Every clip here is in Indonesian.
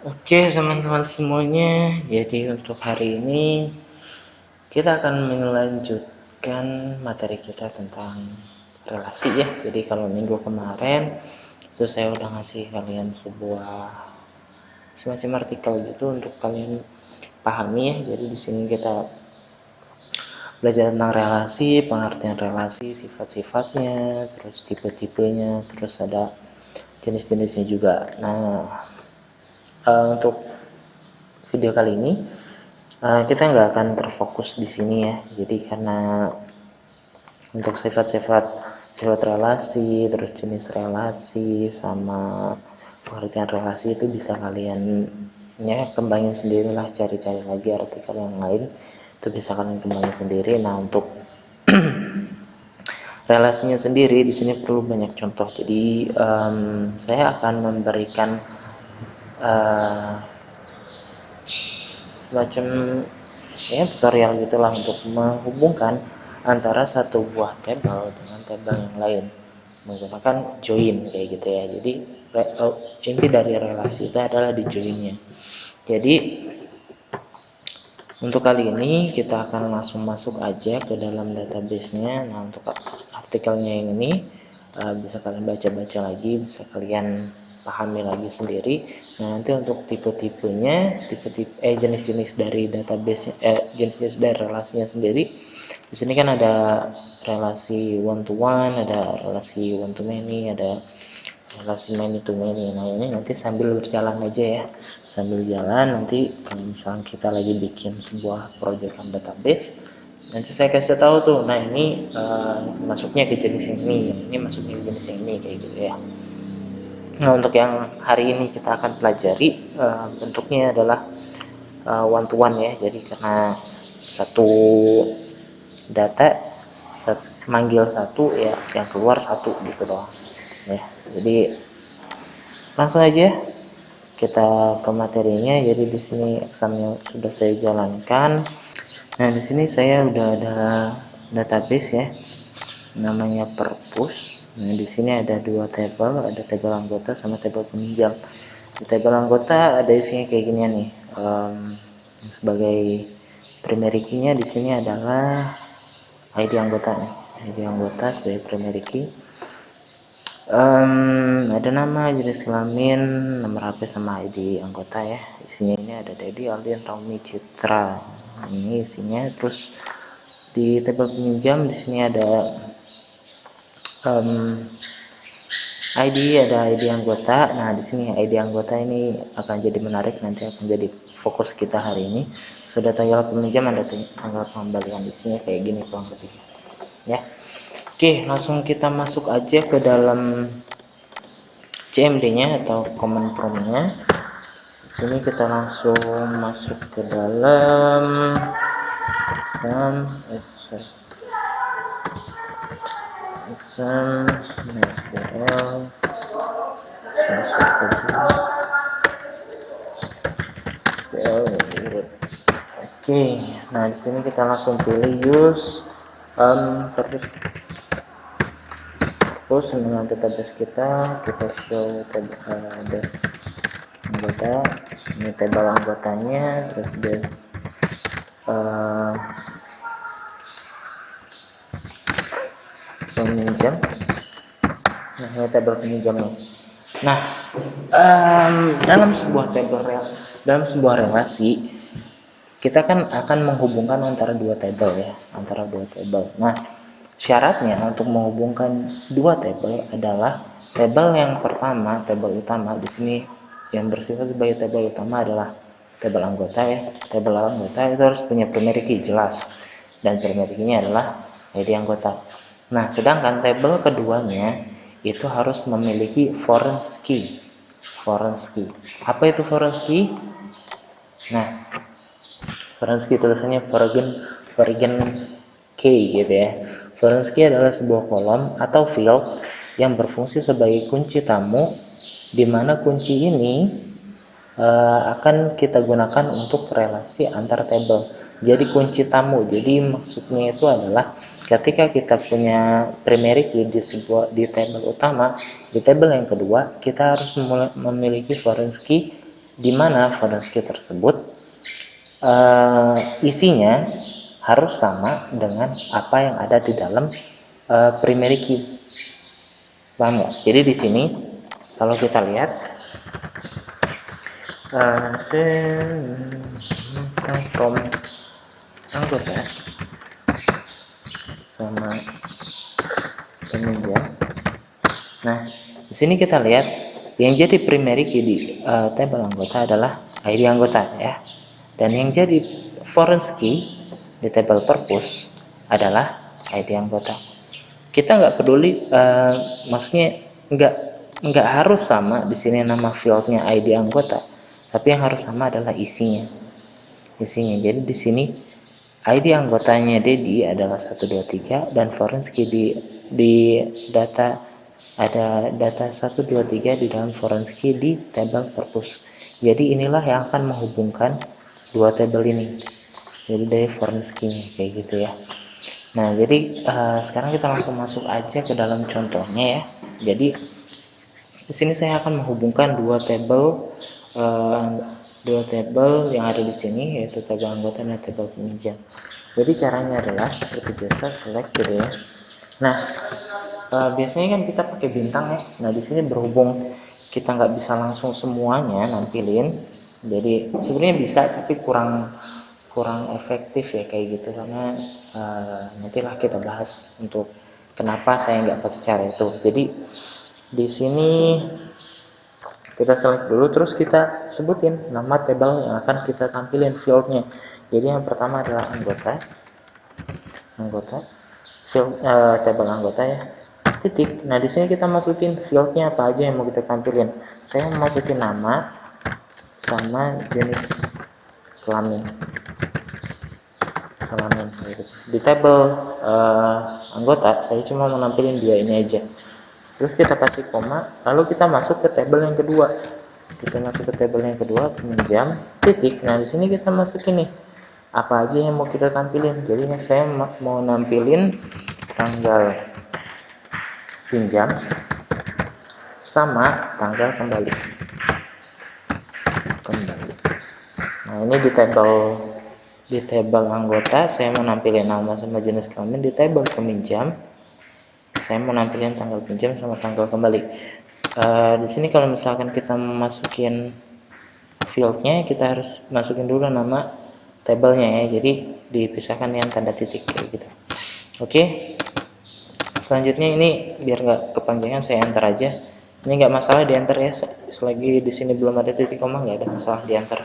Oke teman-teman semuanya, jadi untuk hari ini kita akan melanjutkan materi kita tentang relasi ya. Jadi kalau minggu kemarin itu saya udah ngasih kalian sebuah semacam artikel gitu untuk kalian pahami ya. Jadi di sini kita belajar tentang relasi, pengertian relasi, sifat-sifatnya, terus tipe-tipenya, terus ada jenis-jenisnya juga. Nah, untuk video kali ini kita nggak akan terfokus di sini ya. Jadi karena untuk sifat relasi, terus jenis relasi, sama pengertian relasi itu bisa kalian ya kembangin sendirilah, cari-cari lagi artikel yang lain itu bisa kalian kembangin sendiri. Nah, untuk relasinya sendiri di sini perlu banyak contoh. Jadi saya akan memberikan semacam ya tutorial gitulah untuk menghubungkan antara satu buah tabel dengan tabel yang lain menggunakan join kayak gitu ya. Jadi inti dari relasi itu adalah di joinnya. Jadi untuk kali ini kita akan langsung masuk aja ke dalam database-nya. Nah, untuk artikelnya yang ini bisa kalian baca-baca lagi, bisa kalian pahami lagi sendiri. Nah, nanti untuk tipe-tipenya, jenis-jenis dari database, jenis-jenis dari relasinya sendiri. Di sini kan ada relasi one to one, ada relasi one to many, ada relasi many to many. Nah, ini nanti sambil berjalan aja ya, sambil jalan nanti kalau misalnya kita lagi bikin sebuah proyekan database, nanti saya kasih tahu tuh, nah ini masuknya ke jenis ini masuknya ke jenis yang ini kayak gitu ya. Nah, untuk yang hari ini kita akan pelajari bentuknya adalah one to one ya. Jadi karena satu data manggil satu ya, yang keluar satu gitu doang ya. Jadi langsung aja kita ke materinya. Jadi di sini examnya sudah saya jalankan. Nah, di sini saya udah ada database ya, namanya Perpus. Nah, di sini ada dua tabel, ada tabel anggota sama tabel peminjam. Di tabel anggota ada isinya kayak gini nih. Sebagai primary key-nya di sini adalah ID anggota nih, ID anggota sebagai primary key. Ada nama, jenis kelamin, nomor HP sama ID anggota ya. Isinya ini ada Dedi, Aldian, Tommy, Citra. Ini isinya. Terus di tabel peminjam di sini ada ID, ada ID anggota. Nah, di sini ID anggota ini akan jadi menarik, nanti akan jadi fokus kita hari ini. Sudah tanggal peminjam, ada tanggal pengembalian, di sini kayak gini kurang lebih ya. Oke, langsung kita masuk aja ke dalam CMD-nya atau command prompt-nya. Di sini kita langsung masuk ke dalam exam SQL, masuk ke dalam SQL. Oke, nah di sini kita langsung pilih use terus dengan database kita show base anggota, ini tabel anggotanya, terus base peminjam. Nah, ini tabel peminjamnya. Nah, dalam sebuah relasi kita kan akan menghubungkan antara dua tabel ya, antara dua tabel. Nah, syaratnya untuk menghubungkan dua tabel adalah tabel yang pertama, tabel utama di sini yang bersifat sebagai tabel utama adalah tabel anggota ya. Tabel anggota itu harus punya primary key jelas, dan primary key-nya adalah ID anggota. Nah, sedangkan tabel keduanya itu harus memiliki foreign key. Foreign key. Apa itu foreign key? Nah, foreign key tulisannya foreign key gitu ya. Foreign key adalah sebuah kolom atau field yang berfungsi sebagai kunci tamu, di mana kunci ini akan kita gunakan untuk relasi antar tabel. Jadi kunci tamu. Jadi maksudnya itu adalah ketika kita punya primary key di tabel utama, di tabel yang kedua kita harus memiliki foreign key di mana foreign key tersebut isinya harus sama dengan apa yang ada di dalam primary key. Paham nggak? Jadi di sini kalau kita lihat from anggota sama peminjam. Nah, di sini kita lihat yang jadi primary key di tabel anggota adalah ID anggota ya. Dan yang jadi foreign key di tabel purpose adalah ID anggota. Kita nggak peduli, maksudnya nggak harus sama di sini nama fieldnya ID anggota, tapi yang harus sama adalah isinya. Jadi di sini ID anggotanya Dedi adalah 123 dan foreign key di data ada data 123 di dalam foreign key di tabel purpose. Jadi inilah yang akan menghubungkan dua tabel ini. Jadi dari foreign key-nya kayak gitu ya. Nah, jadi sekarang kita langsung masuk aja ke dalam contohnya ya. Jadi di sini saya akan menghubungkan dua tabel yang ada di sini, yaitu tabel anggota dan tabel peminjam. Jadi caranya adalah seperti biasa, select gitu ya. Nah, biasanya kan kita pakai bintang ya. Nah, di sini berhubung kita nggak bisa langsung semuanya nampilin, jadi sebenarnya bisa tapi kurang efektif ya kayak gitu, karena nantilah kita bahas untuk kenapa saya nggak pakai cara itu. Jadi di sini kita select dulu, terus kita sebutin nama tabel yang akan kita tampilin fieldnya. Jadi yang pertama adalah anggota field, tabel anggota ya, titik. Nah, di sini kita masukin fieldnya apa aja yang mau kita tampilin. Saya masukin nama sama jenis kelamin gitu. Di tabel anggota saya cuma mau nampilin dua ini aja. Terus kita kasih koma, lalu kita masuk ke tabel yang kedua. Peminjam, titik. Nah, di sini kita masukin nih apa aja yang mau kita tampilin. Jadi saya mau nampilin tanggal pinjam sama tanggal kembali. Nah, ini di tabel anggota saya mau nampilin nama sama jenis kelamin. Di tabel peminjam saya mau nampilin tanggal pinjam sama tanggal kembali. Di sini kalau misalkan kita masukin fieldnya, kita harus masukin dulu nama tabelnya ya, jadi dipisahkan dengan tanda titik kayak gitu. Oke, selanjutnya ini biar nggak kepanjangan saya enter aja. Ini nggak masalah di enter ya, selagi di sini belum ada titik koma nggak ada masalah di enter.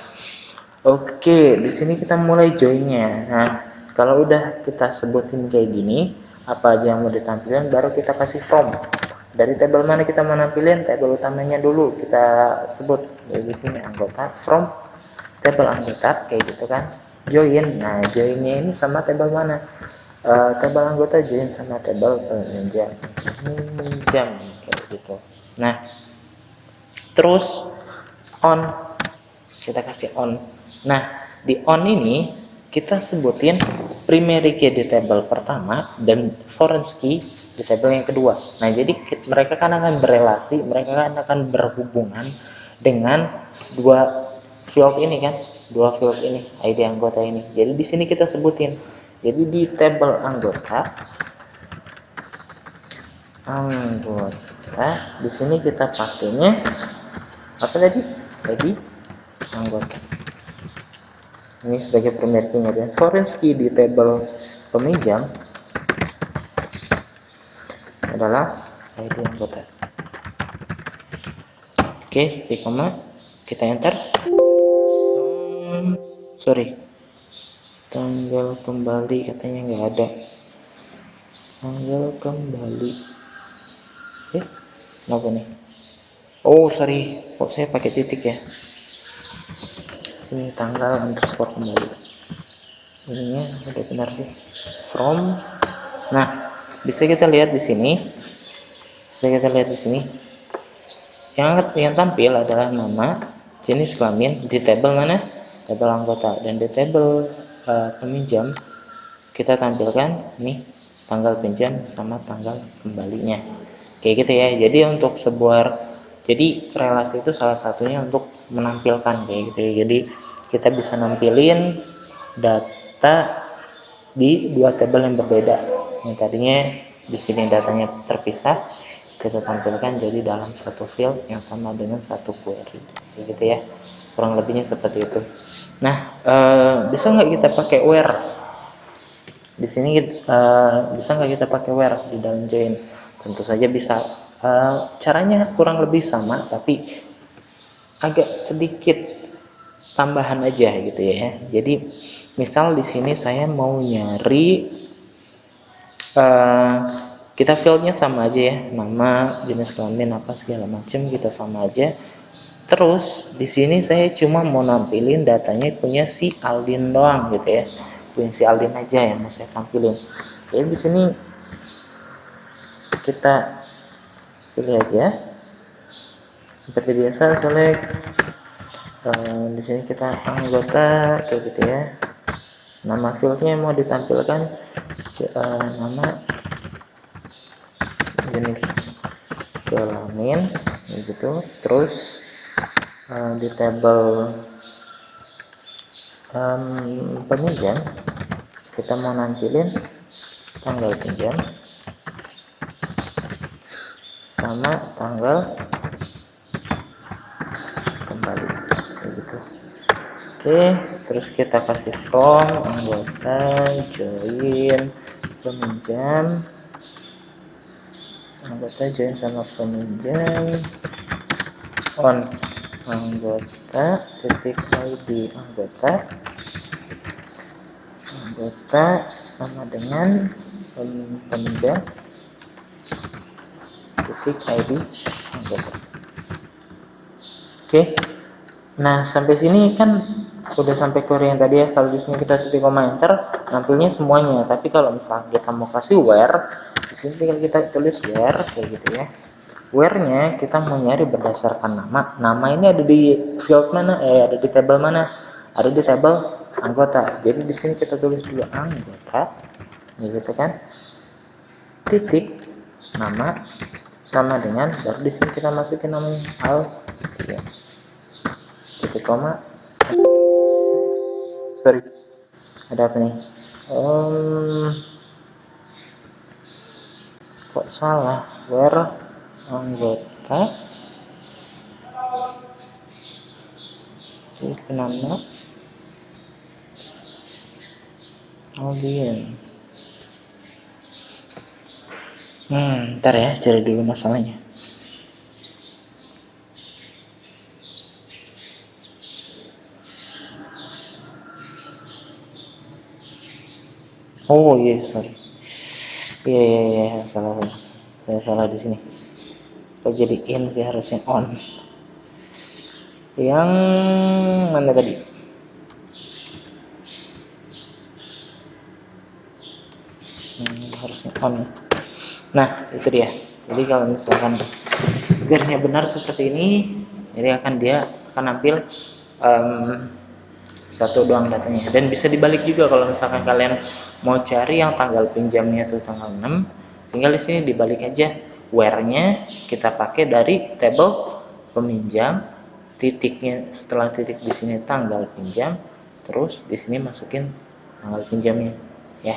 Oke, di sini kita mulai joinnya. Nah, kalau udah kita sebutin kayak gini, apa aja yang mau ditampilkan, baru kita kasih from. Dari tabel mana kita mau nampilin, tabel utamanya dulu kita sebut. Jadi di sini anggota, from tabel anggota kayak gitu kan. Join. Nah, joinnya ini sama tabel mana? Tabel anggota join sama tabel peminjam. Kayak gitu. Nah, terus on, kita kasih on. Nah, di on ini kita sebutin primary key di tabel pertama dan foreign key di tabel yang kedua. Nah, jadi mereka kan akan berelasi, mereka kan akan berhubungan dengan dua field ini kan, ID anggota ini. Jadi di sini kita sebutin. Jadi di tabel anggota di sini kita pakainya apa tadi? Anggota. Ini sebagai primary key-nya, dan foreign key di tabel peminjam adalah ID anggota. Oke, titik koma, kita enter. Sorry, tanggal kembali katanya nggak ada. Tanggal kembali. Kenapa nih? Oh, sorry, kok saya pakai titik ya? Sini tanggal underscore kembali. Ininya udah benar sih. From. Nah, bisa kita lihat di sini. Yang tampil adalah nama, jenis kelamin di tabel mana? Tabel anggota. Dan di tabel peminjam kita tampilkan nih tanggal pinjam sama tanggal kembalinya. Kayak gitu ya. Jadi untuk Jadi relasi itu salah satunya untuk menampilkan kayak gitu ya. Jadi kita bisa nampilin data di dua tabel yang berbeda. Yang tadinya di sini datanya terpisah, kita tampilkan jadi dalam satu field yang sama dengan satu query, kayak gitu ya. Kurang lebihnya seperti itu. Nah, bisa nggak kita pakai where? Di sini bisa nggak kita pakai where di dalam join? Tentu saja bisa. Caranya kurang lebih sama, tapi agak sedikit tambahan aja gitu ya. Jadi misal di sini saya mau nyari, kita fieldnya sama aja ya, nama, jenis kelamin apa segala macam kita sama aja. Terus di sini saya cuma mau nampilin datanya punya si Aldin doang gitu ya, punya si Aldin aja yang mau saya tampilin. Jadi di sini kita pilih aja seperti biasa, select. Di sini kita anggota kayak gitu ya. Nama fieldnya mau ditampilkan nama, jenis kelamin gitu. Terus di tabel peminjam kita mau nampilin tanggal pinjam sama tanggal kembali kayak gitu. Oke, terus kita kasih from anggota join peminjam, anggota join sama peminjam on anggota titik id anggota sama dengan peminjam titik id anggota. Oke, nah sampai sini kan udah sampai query yang tadi ya. Kalau di sini kita titik koma enter, nampilnya semuanya. Tapi kalau misalnya kita mau kasih where, di sini tinggal kita tulis where kayak gitu ya. Where-nya kita mau nyari berdasarkan nama. Nama ini ada di field mana? Ada di tabel mana? Ada di tabel anggota. Jadi di sini kita tulis dulu anggota, gitu kan? Titik nama sama dengan, baru di sini kita masukin namanya al, ya. Titik koma. Sorry, ada apa nih? Kok salah? Where anggota nama Aldian. Ntar ya, cari dulu masalahnya. Oh iya, sorry. Iya, salah. Saya salah di sini. Kok jadi in sih, harusnya on. Yang mana tadi? Harusnya on. Nah, itu dia. Jadi kalau misalkan gearnya benar seperti ini, jadi dia akan nampil satu doang datanya. Dan bisa dibalik juga kalau misalkan kalian mau cari yang tanggal pinjamnya itu tanggal 6, tinggal di sini dibalik aja, where-nya kita pakai dari tabel peminjam, titiknya setelah titik di sini tanggal pinjam, terus di sini masukin tanggal pinjamnya ya,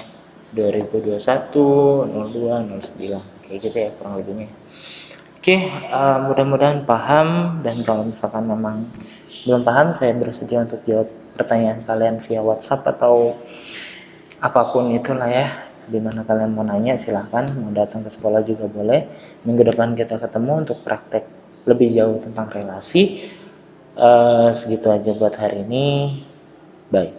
2021 02 09 kayak gitu ya kurang lebihnya. Oke, mudah-mudahan paham, dan kalau misalkan memang belum paham, saya bersedia untuk jawab pertanyaan kalian via WhatsApp atau apapun itulah ya. Dimana kalian mau nanya silahkan, mau datang ke sekolah juga boleh. Minggu depan kita ketemu untuk praktek lebih jauh tentang relasi. Segitu aja buat hari ini. Bye.